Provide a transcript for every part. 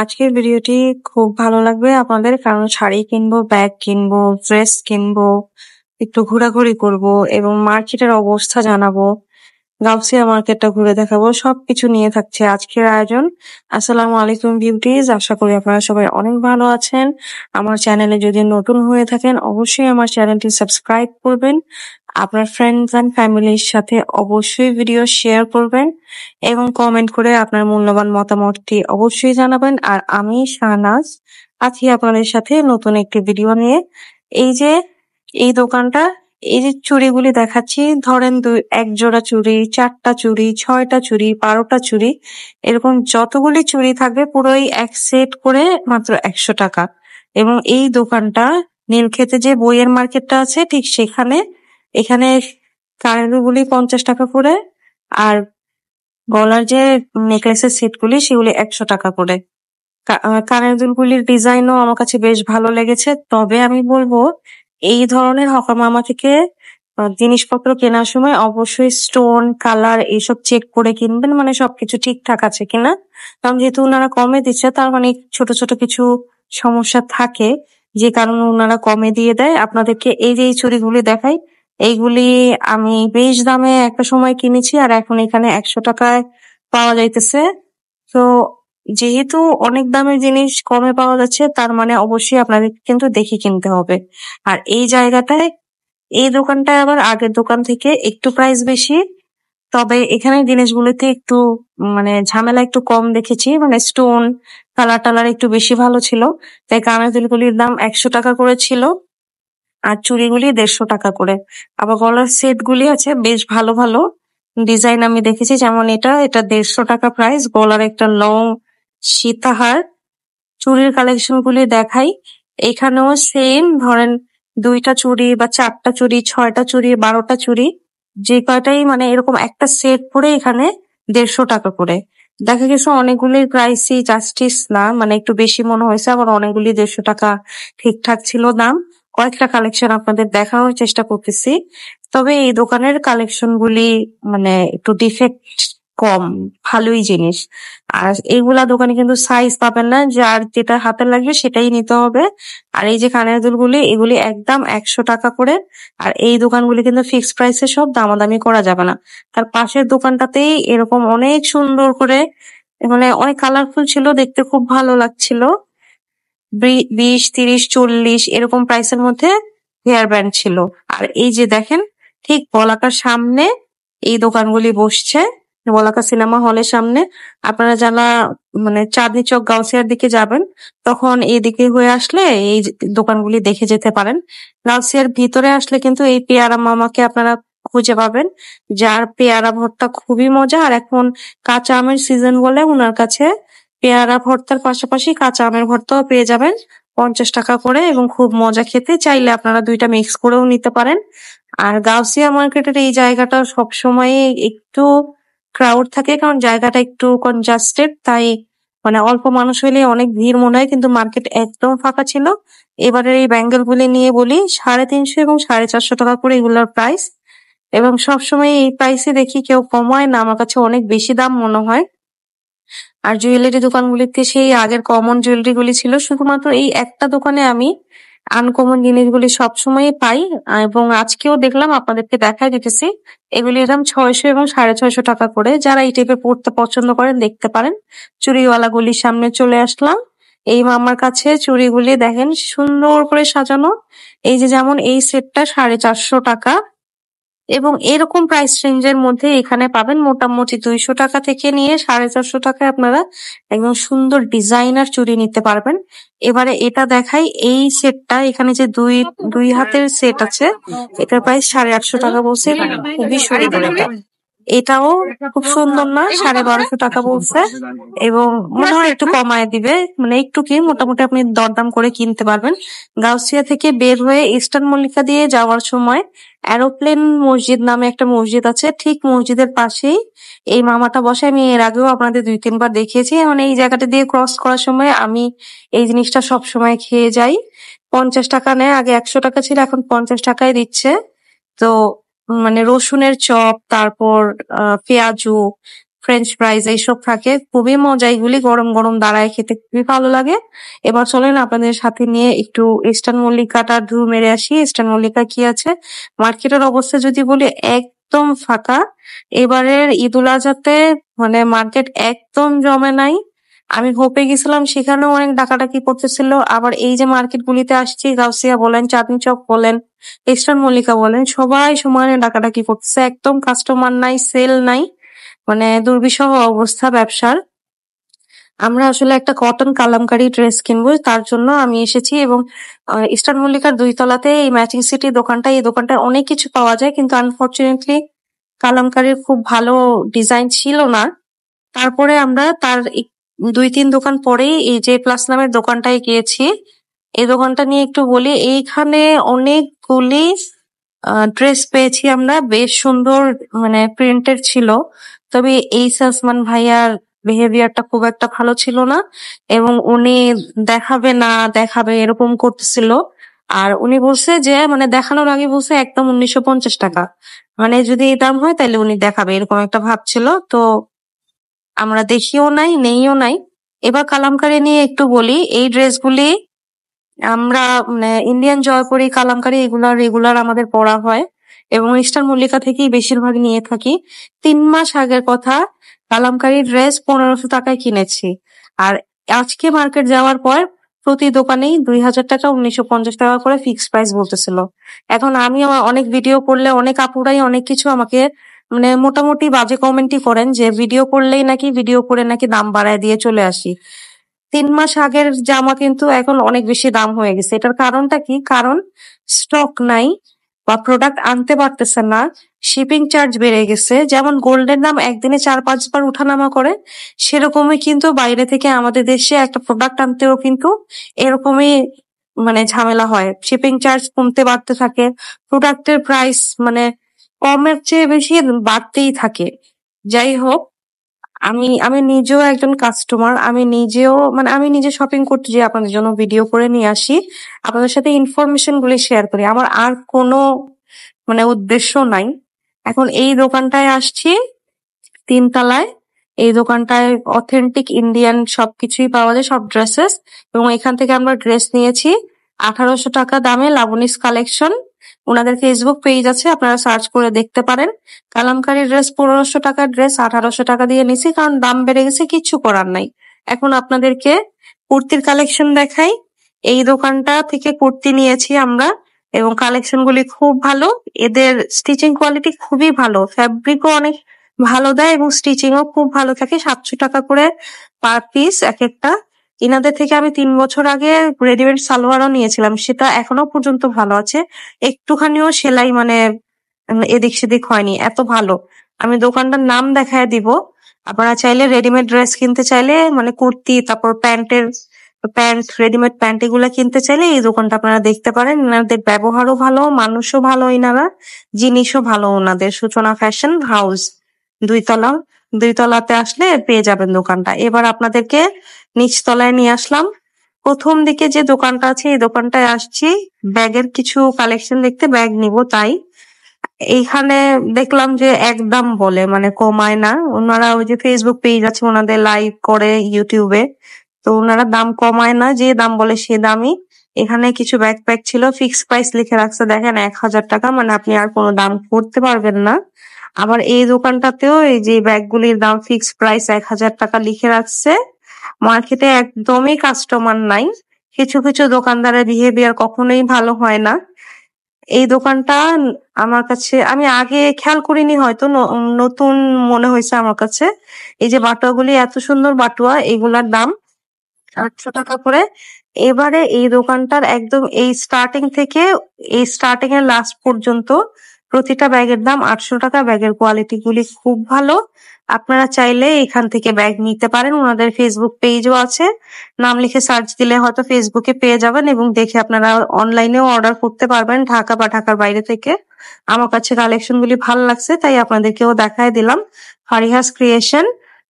আজকের ভিডিওটি খুব ভালো লাগবে আপনাদের, কারণ শাড়ি কিনবো, ব্যাগ কিনবো, ড্রেস কিনবো, একটু ঘোরাঘুরি করব এবং মার্কেটের অবস্থা জানাবো, গাউসিয়া মার্কেটটা ঘুরে দেখাবো, সবকিছু নিয়ে থাকছে আজকের আয়োজন। আসসালামু আলাইকুম বিউটিজ, আশা করি আপনারা সবাই অনেক ভালো আছেন। আমার চ্যানেলে যদি নতুন হয়ে থাকেন অবশ্যই আমার চ্যানেলটি সাবস্ক্রাইব করবেন, আপনার ফ্রেন্ডস অ্যান্ড ফ্যামিলির সাথে অবশ্যই ভিডিও শেয়ার করবেন এবং কমেন্ট করে আপনার মূল্যবান মতামতটি অবশ্যই জানাবেন। আর আমি শাহনাজ আছি আপনাদের সাথে নতুন একটি ভিডিও নিয়ে। এই যে এই দোকানটা, এই যে চুড়িগুলি দেখাচ্ছি, ধরেন এক জোড়া চুড়ি, 4টা চুড়ি, 6টা চুড়ি, 12টা চুড়ি, এরকম যতগুলি চুড়ি থাকবে পুরোই এক সেট করে মাত্র 100 টাকা। এবং এই দোকানটা নীলক্ষেতে যে বইয়ের মার্কেটটা আছে ঠিক সেখানে। এখানে কানেরগুলি 50 টাকা করে, আর গলার যে নেকলেসের সেটগুলি সেগুলি 100 টাকা করে। কানের দুলগুলির ডিজাইনও আমার কাছে বেশ ভালো লেগেছে। তবে আমি বলবো এই ধরনের হকার মামা থেকে জিনিসপত্র কেনার সময় অবশ্যই স্টোন, কালার এইসব চেক করে কিনবেন, মানে সবকিছু ঠিকঠাক আছে কিনা। কারণ যেহেতু ওনারা কমে দিচ্ছে, তার মানে ছোট ছোট কিছু সমস্যা থাকে, যে কারণে ওনারা কমে দিয়ে দেয় আপনাদেরকে। এই যে এই চুড়িগুলি দেখাই, এইগুলি আমি বেশ দামে একটা সময় কিনেছি, আর এখন এখানে 100 টাকায় পাওয়া যাইতেছে। তো যেহেতু অনেক দামের জিনিস কমে পাওয়া যাচ্ছে, তার মানে অবশ্যই আপনাদের কিন্তু দেখে কিনতে হবে। আর এই জায়গাটায়, এই দোকানটায় আবার আগের দোকান থেকে একটু প্রাইস বেশি, তবে এখানে জিনিসগুলোতে একটু মানে ঝামেলা একটু কম দেখেছি, মানে স্টোন, কালার টালার একটু বেশি ভালো ছিল। তাই কানের দুলগুলির দাম 100 টাকা করে ছিল, আর চুড়িগুলি 150 টাকা করে। আবার গলার সেট গুলি আছে বেশ ভালো ভালো ডিজাইন আমি দেখেছি, যেমন এটা এটা 150 টাকা প্রাইস। গলার একটা লং সীতাহার। চুড়ির কালেকশন গুলি দেখাই, এখানেও সেম, ধরেন 2টা চুড়ি বা 4টা চুড়ি, 6টা চুড়ি, 12টা চুড়ি, যে কয়টাই মানে এরকম একটা সেট পরে এখানে 150 টাকা করে। দেখা গেছে অনেকগুলির প্রাইসই জাস্টিস না, মানে একটু বেশি মনে হয়েছে, আবার অনেকগুলি 150 টাকা ঠিকঠাক ছিল দাম। কয়েকটা কালেকশন আপনাদের দেখানোর চেষ্টা করতেছি। তবে এই দোকানের কালেকশন গুলি মানে একটু ডিফেক্ট কম, ভালোই জিনিস। আর এইগুলা দোকানে কিন্তু সাইজ পাবেন না, যার যেটা হাতে লাগবে সেটাই নিতে হবে। আর এই যে কানের দুলগুলি, এগুলি একদম 100 টাকা করে। আর এই দোকানগুলি কিন্তু ফিক্সড প্রাইসে, সব দামাদামি করা যাবে না। তার পাশের দোকানটাতেই এরকম অনেক সুন্দর করে, মানে অনেক কালারফুল ছিল, দেখতে খুব ভালো লাগছিল। 20, 30, 40 এরকম প্রাইসের মধ্যে হেয়ার ব্যান্ড ছিল। আর এই যে দেখেন, ঠিক বলাকার সামনে এই দোকানগুলি বসছে, বলাকা সিনেমা হলের সামনে। আপনারা যারা মানে চাঁদনি চক গাউসিয়ার দিকে যাবেন, তখন এইদিকে হয়ে আসলে এই দোকানগুলি দেখে যেতে পারেন। গাউসিয়ার ভিতরে আসলে কিন্তু এই পেয়ারা মামাকে আপনারা খুঁজে পাবেন, যার পেয়ারা ভর্তা খুবই মজা। আর এখন কাঁচা আমের সিজন বলে ওনার কাছে পেয়ারা ভর্তার পাশাপাশি কাঁচা আমের ভর্তাও পেয়ে যাবেন 50 টাকা করে, এবং খুব মজা খেতে। চাইলে আপনারা দুইটা মিক্স করেও নিতে পারেন। আর গাউসিয়া মার্কেটের এই জায়গাটা সবসময় একটু ক্রাউড থাকে, কারণ জায়গাটা একটু কনজাস্টেড, তাই মানে অল্প মানুষ হইলে অনেক ভিড় মনে হয়, কিন্তু মার্কেট একদম ফাঁকা ছিল। এবারের এই ব্যাঙ্গেল গুলি নিয়ে বলি, 350 এবং 450 টাকা করে এগুলোর প্রাইস। এবং সবসময় এই প্রাইসে দেখি কেউ কমায় না, আমার কাছে অনেক বেশি দাম মনে হয়। আর জুয়েলারি দোকানগুলিতে সেই আগের কমন জুয়েলারি গুলি ছিল, শুধুমাত্র এই একটা দোকানে আমি আনকমন জিনিসগুলি সবসময় পাই। এবং আজকেও দেখলাম, আপনাদেরকে দেখাই দিতেছি। এগুলির দাম 600 এবং 650 টাকা করে। যারা এই টাইপের পড়তে পছন্দ করেন দেখতে পারেন। চুড়িওয়ালা গুলির সামনে চলে আসলাম। এই মামার কাছে চুড়িগুলি দেখেন সুন্দর করে সাজানো। এই যে যেমন এই সেটটা 450 টাকা, এবং এরকম প্রাইস রেঞ্জের মধ্যে এখানে পাবেন মোটামুটি 200 টাকা থেকে নিয়ে 450 টাকায় আপনারা একদম সুন্দর ডিজাইনার চুড়ি নিতে পারবেন। এবারে এটা দেখাই, এই সেটটা এখানে যে দুই দুই হাতের সেট আছে, এটার প্রাইস 850 টাকা বলছে, খুবই সুন্দর এটা। এটাও খুব সুন্দর না, 1250 টাকা বলছে, এবং মনে হয় একটু কমায় দিবে, মানে একটু কি মোটামুটি আপনি দরদাম করে কিনতে পারবেন। গাউসিয়া থেকে বের হয়ে ইস্টার্ন মল্লিকা দিয়ে যাওয়ার সময় এরোপ্লেন মসজিদ নামে একটা মসজিদ আছে, ঠিক মসজিদের পাশেই এই মামাটা বসে। আমি এর আগেও আপনাদের 2-3 বার দেখিয়েছি। মানে এই জায়গাটা দিয়ে ক্রস করার সময় আমি এই জিনিসটা সব সময় খেয়ে যাই। 50 টাকা নেয়, আগে 100 টাকা ছিল, এখন 50 টাকায় দিচ্ছে। তো মানে রসুনের চপ, তারপর পেঁয়াজু, ফ্রেঞ্চ ফ্রাইজ এইসব থাকে, খুবই মজা। এগুলি গরম গরম দাঁড়ায় খেতে খুবই ভালো লাগে। এবার চলেন আপনাদের সাথে নিয়ে একটু ইস্টার্ন মল্লিকাটা ঢু মেরে আসি। ইস্টার্ন মল্লিকা কি আছে, মার্কেটের অবস্থা যদি বলি একদম ফাঁকা। এবারের ঈদ উল আজহাতে মানে মার্কেট একদম জমে নাই। আমি হোপে গেছিলাম, সেখানেও অনেক ডাকাডাকি করতেছিল। আবার এই যে মার্কেট গুলিতে আসছি, গাউসিয়া বলেন, চাঁদনি চক বলেন, ইস্টার্ন মল্লিকা বলেন, সবাই সমানে ডাকাডাকি করতেছে। একদম কাস্টমার নাই, সেল নাই, মানে দুর্বিষহ অবস্থা ব্যবসার। আমরা আসলে একটা কটন কালামকারী ড্রেস কিনবো, তার জন্য আমি এসেছি। এবং ইস্টার্ন মল্লিকার 2 তলাতে এই ম্যাচিং সিটি দোকানটা, এই দোকানটায় অনেক কিছু পাওয়া যায়, কিন্তু আনফরচুনেটলি কালামকারীর খুব ভালো ডিজাইন ছিল না। তারপরে আমরা তার 2-3 দোকান পরেই এই যে প্লাস নামের দোকানটায় গিয়েছি। এই দোকানটা নিয়ে একটু বলি। এইখানে অনেকগুলি ড্রেস পেয়েছি আমরা, বেশ সুন্দর, মানে প্রিন্টের ছিল। তবে এই সেলসম্যান ভাইয়ার বিহেভিয়ারটা খুব একটা ভালো ছিল না, এবং উনি দেখাবে না দেখাবে এরকম করতেছিল। আর উনি বলছে যে মানে দেখানোর আগে বলছে একদম 1950 টাকা, মানে যদি এই দাম হয় তাহলে উনি দেখাবে, এরকম একটা ভাব ছিল। তো আমরা দেখিও নাই, নেইও নাই। এবার কালামকারী নিয়ে একটু বলি। এই ড্রেসগুলি আমরা মানে ইন্ডিয়ান জয়পুরি, কালামকারী এগুলা রেগুলার আমাদের পড়া হয়, এবং ইস্টার্ন মল্লিকা থেকেই বেশিরভাগ নিয়ে থাকি। 3 মাস আগের কথা, কালামকারী ড্রেস 1500 টাকায় কিনেছি। আর আজকে মার্কেট যাওয়ার পর প্রতি দোকানেই 2000 টাকা, 1950 টাকা করে ফিক্স প্রাইস বলতেছিল। এখন আমি আমার অনেক ভিডিও করলে অনেক আপুরাই অনেক কিছু আমাকে মানে মোটামুটি বাজে কমেন্টই করেন যে ভিডিও করলেই নাকি, ভিডিও করে নাকি দাম বাড়ায় দিয়ে চলে আসি। 3 মাস আগের জামা কিন্তু এখন অনেক বেশি দাম হয়ে গেছে। এটার কারণটা কি? কারণ স্টক নাই বা প্রোডাক্ট আনতে পারতেছে না, শিপিং চার্জ বেড়ে গেছে। যেমন গোল্ডের দাম একদিনে 4-5 বার উঠানামা করে, সেরকমই কিন্তু বাইরে থেকে আমাদের দেশে একটা প্রোডাক্ট আনতেও কিন্তু এরকমই মানে ঝামেলা হয়। শিপিং চার্জ কমতে বাড়তে থাকে, প্রোডাক্টের প্রাইস মানে কমের চেয়ে বেশি বাড়তেই থাকে। যাই হোক, আমি আমি নিজেও একজন কাস্টমার। আমি নিজেও মানে আমি নিজে শপিং করতে যাই, আপনাদের জন্য ভিডিও করে নিয়ে আসি, আপনাদের সাথে ইনফরমেশন গুলি শেয়ার করি। আমার আর কোনো মানে উদ্দেশ্য নাই। এখন এই দোকানটায় আসছি, 3 তলায়। এই দোকানটায় অথেন্টিক ইন্ডিয়ান সবকিছুই পাওয়া যায়, সব ড্রেসেস। এবং এখান থেকে আমরা ড্রেস নিয়েছি 1800 টাকা দামে, লাবণীস কালেকশন। ওনাদের ফেসবুক পেজ আছে, আপনারা সার্চ করে দেখতে পারেন। কালামকারী ড্রেস 1500 টাকার ড্রেস 1800 টাকা দিয়ে নিছি, কারণ দাম বেড়ে গেছে, কিচ্ছু করার নাই। এখন আপনাদেরকে কুর্তির কালেকশন দেখাই। এই দোকানটা থেকে কুর্তি নিয়েছি আমরা, এবং কালেকশন গুলি খুব ভালো। এদের স্টিচিং কোয়ালিটি খুবই ভালো, ফ্যাব্রিকও অনেক ভালো দেয়, এবং স্টিচিং ও খুব ভালো থাকে। 700 টাকা করে পার পিস এক একটা। ইনাদের থেকে আমি 3 বছর আগে রেডিমেড সালোয়ারও নিয়েছিলাম, সেটা এখনো পর্যন্ত ভালো আছে, একটুখানিও সেলাই মানে এদিক সেদিক হয়নি, এত ভালো। আমি দোকানটার নাম দেখায় দিব। আপনারা চাইলে রেডিমেড ড্রেস কিনতে চাইলে, মানে কুর্তি, তারপর প্যান্ট, রেডিমেড প্যান্ট এগুলা কিনতে চাইলে এই দোকানটা আপনারা দেখতে পারেন। এনাদের ব্যবহারও ভালো, মানুষও ভালো, ইনারা জিনিসও ভালো। ওনাদের সূচনা ফ্যাশন হাউস 2 তলা, 2 তলাতে আসলে পেয়ে যাবেন দোকানটা। এবার আপনাদেরকে নিচতলায় নিয়ে আসলাম। প্রথম দিকে যে দোকানটা আছে, এই দোকানটায় আসছি ব্যাগের কিছু কালেকশন দেখতে, ব্যাগ নিব তাই। এইখানে দেখলাম যে একদম বলে, মানে কমায় না। ওনারা ওই যে ফেসবুক পেজ আছে ওনাদের, লাইভ করে ইউটিউবে, তো ওনারা দাম কমায় না, যে দাম বলে সে দামই। এখানে কিছু ব্যাকপ্যাক ছিল, ফিক্স প্রাইস লিখে রাখছে দেখেন 1000 টাকা, মানে আপনি আর কোনো দাম করতে পারবেন না। আবার এই দোকানটাতেও এই যে ব্যাগগুলির দাম ফিক্স প্রাইস 1000 টাকা লিখে রাখছে। মার্কেটে একদমই কাস্টমার নাই। কিছু কিছু দোকানদারের বিহেভিয়ার কখনোই ভালো হয় না। এই দোকানটা আমার কাছে, আমি আগে খেয়াল করিনি, হয়তো নতুন মনে হয়েছে আমার কাছে। এই যে বাটুয়াগুলি, এত সুন্দর বাটুয়া, এগুলার দাম 800 টাকা করে। এবারে এই দোকানটার একদম এই স্টার্টিং থেকে, এই স্টার্টিং এর লাস্ট পর্যন্ত প্রতিটা ব্যাগের দাম 800 টাকা। ব্যাগের কোয়ালিটি গুলি খুব ভালো। আপনারা চাইলে এখান থেকে ব্যাগ নিতে পারেন। ওনাদের ফেসবুক পেজও আছে, নাম লিখে সার্চ দিলে হয়তো ফেসবুকে পেয়ে যাবেন, এবং দেখে আপনারা অনলাইনেও অর্ডার করতে পারবেন, ঢাকা বা ঢাকার বাইরে থেকে। আমার কাছে কালেকশন গুলি ভালো লাগছে, তাই আপনাদেরকেও দেখায় দিলাম। ফারিহাস ক্রিয়েশন,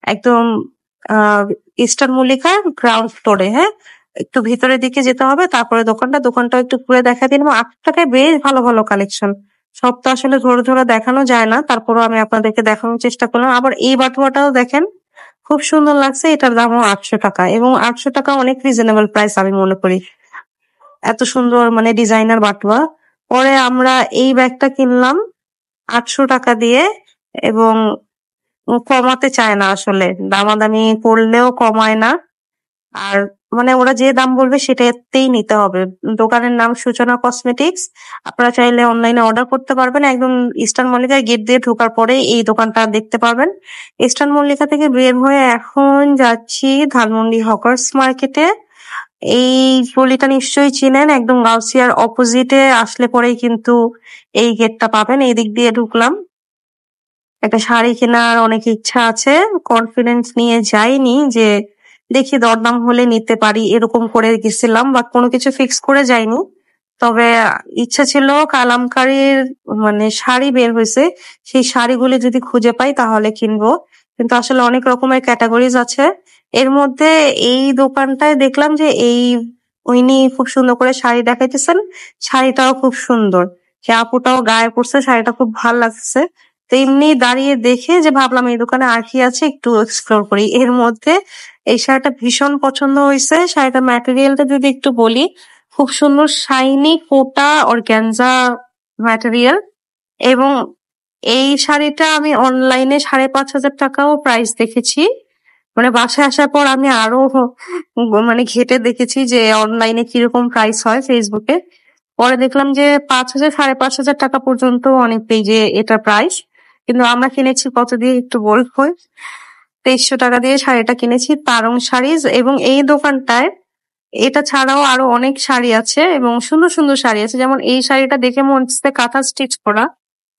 একদম ইস্টার্ন মল্লিকার গ্রাউন্ড ফ্লোরে। হ্যাঁ, একটু ভিতরের দিকে যেতে হবে, তারপরে দোকানটা একটু ঘুরে দেখা দিলাম। 8 টাকায় বেশ ভালো ভালো কালেকশন, সব তো আসলে ধরে ধরে দেখানো যায় না, তারপরও আমি আপনাদেরকে দেখানোর চেষ্টা করলাম। আবার এই বাটুয়াটাও দেখেন, খুব সুন্দর লাগছে। এটার দামও ৮০০ টাকা, এবং ৮০০ টাকা অনেক রিজনেবল প্রাইস আমি মনে করি। এত সুন্দর মানে ডিজাইনার বাটুয়া। পরে আমরা এই ব্যাগটা কিনলাম ৮০০ টাকা দিয়ে, এবং কমাতে চায় না আসলে, দামাদামি করলেও কমায় না। আর মানে ওরা যে দাম বলবে সেটাতেই নিতে হবে। দোকানের নাম সূচনা কসমেটিক্স। আপনারা চাইলে অনলাইনে অর্ডার করতে পারবেন। একদম ইস্টার্ন মল্লিকায় গেট দিয়ে ঢোকার পরে এই দোকানটা দেখতে পারবেন। ইস্টার্ন মল্লিকা থেকে বের হয়ে এখন যাচ্ছি ধানমন্ডি হকার্স মার্কেটে। এই গলিটা নিশ্চয়ই চিনেন, একদম গাউসিয়ার অপোজিটে আসলে পরেই কিন্তু এই গেটটা পাবেন। এই দিক দিয়ে ঢুকলাম। একটা শাড়ি কেনার অনেক ইচ্ছা আছে, কনফিডেন্স নিয়ে যাইনি যে দেখি দরদাম হলে নিতে পারি, এরকম করে গেছিলাম, বা কোনো কিছু ফিক্স করে যাইনি। তবে ইচ্ছা ছিল কালামকারীর মানে শাড়ি বের হয়েছে, সেই শাড়িগুলি যদি খুঁজে পাই তাহলে কিনবো। কিন্তু আসলে অনেক রকমের ক্যাটাগরিজ আছে। এর মধ্যে এই দোকানটায় দেখলাম যে উনি খুব সুন্দর করে শাড়ি দেখাইতেছেন। শাড়িটাও খুব সুন্দর, সে আপুটাও গায়ে পড়ছে, শাড়িটা খুব ভালো লাগছে। তো এমনি দাঁড়িয়ে দেখে যে ভাবলাম এই দোকানে আর কি আছে একটু এক্সপ্লোর করি। এর মধ্যে এই শাড়িটা ভীষণ পছন্দ হয়েছে। শাড়িটার ম্যাটেরিয়ালটা যদি একটু বলি, খুব সুন্দর শাইনি কোটা অর্গানজা ম্যাটেরিয়াল। এবং এই শাড়িটা আমি অনলাইনে ৫,৫০০ টাকাও প্রাইস দেখেছি। মানে বাসায় আসার পর আমি আরো মানে ঘেটে দেখেছি যে অনলাইনে কিরকম প্রাইস হয় ফেসবুকে। পরে দেখলাম যে ৫,০০০ ৫,৫০০ টাকা পর্যন্ত অনেক পেজে এটা প্রাইস। কিন্তু আমরা কিনেছি কত দিয়ে একটু বলবো। ২৩০০ টাকা দিয়ে শাড়িটা কিনেছি, তারং শাড়িজ। এবং এই দোকানটায় এটা ছাড়াও আরো অনেক শাড়ি আছে এবং সুন্দর সুন্দর শাড়ি আছে। যেমন এই শাড়িটা দেখে মনে হচ্ছে কাঁথা স্টিচ করা,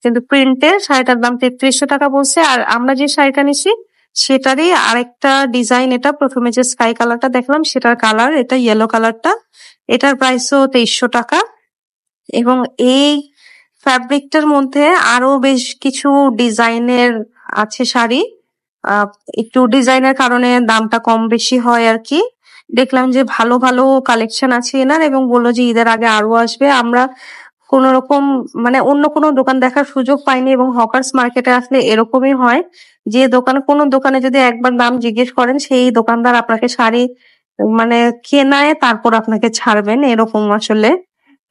কিন্তু প্রিন্টের। শাড়িটার দাম ৩৩০০ টাকা বলছে। আর আমরা যে শাড়িটা নিছি সেটারই আরেকটা ডিজাইন। এটা প্রথমে যে স্কাই কালারটা দেখলাম সেটার কালার, এটা ইয়েলো কালারটা। এটার প্রাইসও ২৩০০ টাকা। এবং এই ফ্যাব্রিকটার মধ্যে আরো বেশ কিছু ডিজাইনের আছে শাড়ি। আহ একটু ডিজাইনের কারণে দামটা কম বেশি হয় আর কি। দেখলাম যে ভালো ভালো কালেকশন আছে এনার, এবং বললো যে ঈদের আগে আরো আসবে। আমরা কোন রকম মানে অন্য কোনো দোকান দেখার সুযোগ পাইনি, এবং হকার্স মার্কেটে আসলে এরকমই হয় যে কোনো দোকানে যদি একবার দাম জিজ্ঞেস করেন, সেই দোকানদার আপনাকে শাড়ি মানে কেনায় তারপর আপনাকে ছাড়বেন, এরকম আসলে।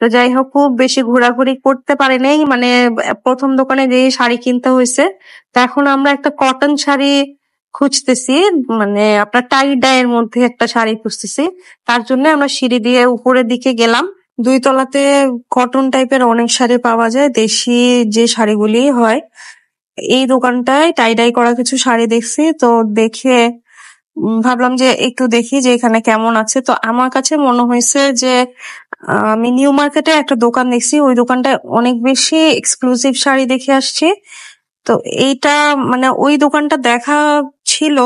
তো যাই হোক, খুব বেশি ঘোরাঘুরি করতে পারি নাই, মানে প্রথম দোকানে যে শাড়ি কিনতে হয়েছে। তো এখন আমরা একটা কটন শাড়ি খুঁজতেছি, মানে আপনার টাই ডাইয়ের মধ্যে একটা শাড়ি খুঁজতেছি। তার জন্য আমরা সিঁড়ি দিয়ে উপরের দিকে গেলাম। ২ তলাতে কটন টাইপের অনেক শাড়ি পাওয়া যায়, দেশি যে শাড়িগুলি হয়। এই দোকানটায় টাই ডাই করা কিছু শাড়ি দেখছি, তো দেখে ভাবলাম যে একটু দেখি যে এখানে কেমন আছে। তো আমার কাছে মনে হয়েছে যে আমি নিউ মার্কেটে একটা দোকান দেখছি, ওই দোকানটায় অনেক বেশি এক্সক্লুসিভ শাড়ি দেখে আসছি। তো এইটা মানে ওই দোকানটা দেখা ছিল,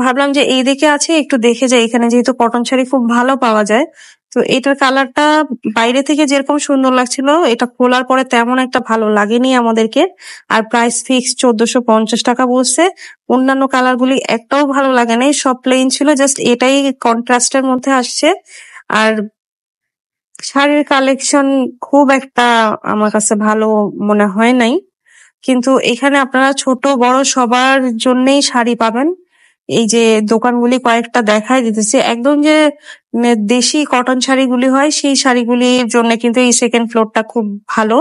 ভাবলাম যে এই দিকে আছে একটু দেখে যাই। এখানে যেহেতু কটন শাড়ি খুব ভালো পাওয়া যায়, তো এটার কালারটা বাইরে থেকে যেরকম সুন্দর লাগছিল, এটা খোলার পরে তেমন একটা ভালো লাগেনি আমাদেরকে। আর প্রাইস ফিক্স ১৪৫০ টাকা বলছে। অন্যান্য কালার গুলি একটাও ভালো লাগে নাই, সব প্লেন ছিল, জাস্ট এটাই কন্ট্রাস্টের মধ্যে আসছে। আর শাড়ির কালেকশন খুব একটা আমার কাছে ভালো মনে হয় নাই। কিন্তু এখানে আপনারা ছোট বড় সবার জন্যই শাড়ি পাবেন। এই যে দোকানগুলি কয়েকটা দেখায় দিতেছি, একদম যে দেশি কটন শাড়িগুলি হয় সেই শাড়িগুলির জন্য কিন্তু এই সেকেন্ড ফ্লোরটা খুব ভালো।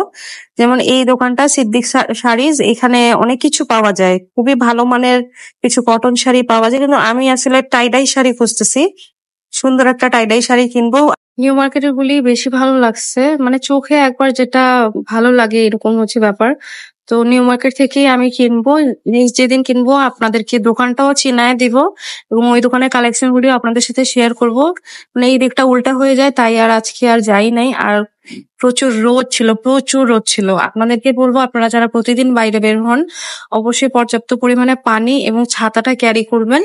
যেমন এই দোকানটা সিদ্দিক শাড়িজ, এখানে অনেক কিছু পাওয়া যায়, খুবই ভালো মানের কিছু কটন শাড়ি পাওয়া যায়। কিন্তু আমি আসলে টাইডাই শাড়ি খুঁজতেছি, সুন্দর একটা টাইডাই শাড়ি কিনবো। নিউ মার্কেটের গুলি বেশি ভালো লাগছে, মানে চোখে একবার যেটা ভালো লাগে এরকম হচ্ছে ব্যাপার। তো নিউ মার্কেট থেকেই আমি কিনবো। নেক্সট যেদিন কিনবো আপনাদেরকে দোকানটাও চিনায় দিব, এবং ওই দোকানের কালেকশন গুলি আপনাদের সাথে শেয়ার করব। মানে এই দিকটা উল্টা হয়ে যায়, তাই আর আজকে আর যাই নাই। আর প্রচুর রোদ ছিল, প্রচুর রোদ ছিল। আপনাদেরকে বলবো আপনারা যারা প্রতিদিন বাইরে বের হন, অবশ্যই পর্যাপ্ত পরিমাণে পানি এবং ছাতাটা ক্যারি করবেন।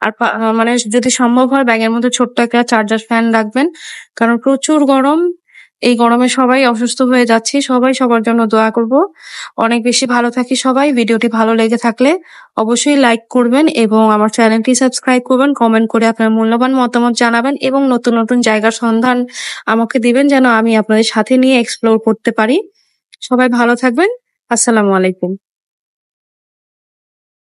আর মানে যদি সম্ভব হয় ব্যাগের মধ্যে ছোট্ট একটা চার্জার ফ্যান রাখবেন, কারণ প্রচুর গরম। এই গরমে সবাই অসুস্থ হয়ে যাচ্ছে। সবাই সবার জন্য দোয়া করব। অনেক বেশি ভালো থাকি সবাই। ভিডিওটি ভালো লেগে থাকলে অবশ্যই লাইক করবেন এবং আমার চ্যানেলটি সাবস্ক্রাইব করবেন। কমেন্ট করে আপনার মূল্যবান মতামত জানাবেন এবং নতুন নতুন জায়গার সন্ধান আমাকে দিবেন, যেন আমি আপনাদের সাথে নিয়ে এক্সপ্লোর করতে পারি। সবাই ভালো থাকবেন। আসসালামু আলাইকুম।